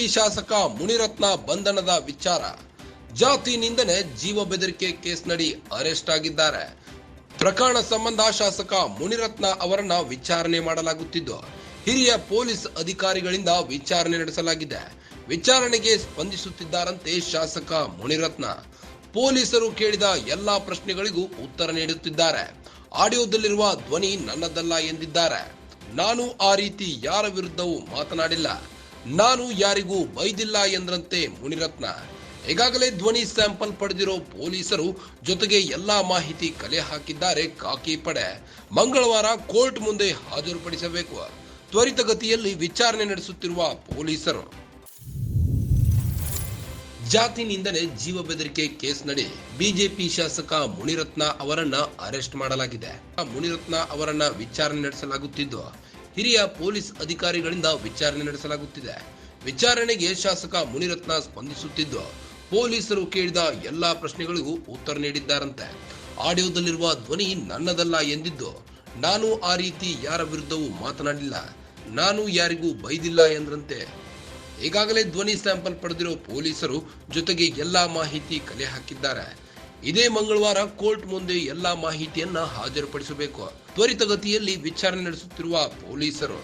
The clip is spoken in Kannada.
ಶಾಸಕ ಮುನಿರತ್ನ ಬಂಧನದ ವಿಚಾರ. ಜಾತಿ ನಿಂದನೆ ಜೀವ ಬೆದರಿಕೆ ಕೇಸ್ನಡಿ ಅರೆಸ್ಟ್ ಆಗಿದ್ದಾರೆ. ಪ್ರಕರಣ ಸಂಬಂಧ ಶಾಸಕ ಮುನಿರತ್ನ ಅವರನ್ನ ವಿಚಾರಣೆ ಮಾಡಲಾಗುತ್ತಿದ್ದು, ಹಿರಿಯ ಪೊಲೀಸ್ ಅಧಿಕಾರಿಗಳಿಂದ ವಿಚಾರಣೆ ನಡೆಸಲಾಗಿದೆ. ವಿಚಾರಣೆಗೆ ಸ್ಪಂದಿಸುತ್ತಿದ್ದಾರಂತೆ ಶಾಸಕ ಮುನಿರತ್ನ. ಪೊಲೀಸರು ಕೇಳಿದ ಎಲ್ಲಾ ಪ್ರಶ್ನೆಗಳಿಗೂ ಉತ್ತರ ನೀಡುತ್ತಿದ್ದಾರೆ. ಆಡಿಯೋದಲ್ಲಿರುವ ಧ್ವನಿ ನನ್ನದಲ್ಲ ಎಂದಿದ್ದಾರೆ. ನಾನು ಆ ರೀತಿ ಯಾರ ವಿರುದ್ಧವೂ ಮಾತನಾಡಿಲ್ಲ, ನಾನು ಯಾರಿಗೂ ಬೈದಿಲ್ಲ ಎಂದ್ರಂತೆ ಮುನಿರತ್ನ. ಈಗಾಗಲೇ ಧ್ವನಿ ಸ್ಯಾಂಪಲ್ ಪಡೆದಿರೋ ಪೊಲೀಸರು ಜೊತೆಗೆ ಎಲ್ಲಾ ಮಾಹಿತಿ ಕಲೆ ಹಾಕಿದ್ದಾರೆ ಖಾಕಿ ಪಡೆ. ಮಂಗಳವಾರ ಕೋರ್ಟ್ ಮುಂದೆ ಹಾಜರುಪಡಿಸಬೇಕು. ತ್ವರಿತಗತಿಯಲ್ಲಿ ವಿಚಾರಣೆ ನಡೆಸುತ್ತಿರುವ ಪೊಲೀಸರು. ಜಾತಿ ನಿಂದನೆ ಜೀವ ಬೆದರಿಕೆ ಕೇಸ್ನಡಿ ಬಿಜೆಪಿ ಶಾಸಕ ಮುನಿರತ್ನ ಅವರನ್ನ ಅರೆಸ್ಟ್ ಮಾಡಲಾಗಿದೆ. ಮುನಿರತ್ನ ಅವರನ್ನ ವಿಚಾರಣೆ ನಡೆಸಲಾಗುತ್ತಿದ್ದು, ಹಿರಿಯ ಪೊಲೀಸ್ ಅಧಿಕಾರಿಗಳಿಂದ ವಿಚಾರಣೆ ನಡೆಸಲಾಗುತ್ತಿದೆ. ವಿಚಾರಣೆಗೆ ಶಾಸಕ ಮುನಿರತ್ನ ಸ್ಪಂದಿಸುತ್ತಿದ್ದು, ಪೊಲೀಸರು ಕೇಳಿದ ಎಲ್ಲಾ ಪ್ರಶ್ನೆಗಳಿಗೂ ಉತ್ತರ ನೀಡಿದ್ದಾರಂತೆ. ಆಡಿಯೋದಲ್ಲಿರುವ ಧ್ವನಿ ನನ್ನದಲ್ಲ ಎಂದಿದ್ದು, ನಾನು ಆ ರೀತಿ ಯಾರ ವಿರುದ್ಧವೂ ಮಾತನಾಡಿಲ್ಲ, ನಾನು ಯಾರಿಗೂ ಬೈದಿಲ್ಲ ಎಂದ್ರಂತೆ. ಈಗಾಗಲೇ ಧ್ವನಿ ಸ್ಯಾಂಪಲ್ ಪಡೆದಿರೋ ಪೊಲೀಸರು ಜೊತೆಗೆ ಎಲ್ಲಾ ಮಾಹಿತಿ ಕಲೆ ಹಾಕಿದ್ದಾರೆ. ಇದೇ ಮಂಗಳವಾರ ಕೋರ್ಟ್ ಮುಂದೆ ಎಲ್ಲಾ ಮಾಹಿತಿಯನ್ನ ಹಾಜರುಪಡಿಸಬೇಕು. ತ್ವರಿತಗತಿಯಲ್ಲಿ ವಿಚಾರಣೆ ನಡೆಸುತ್ತಿರುವ ಪೊಲೀಸರು.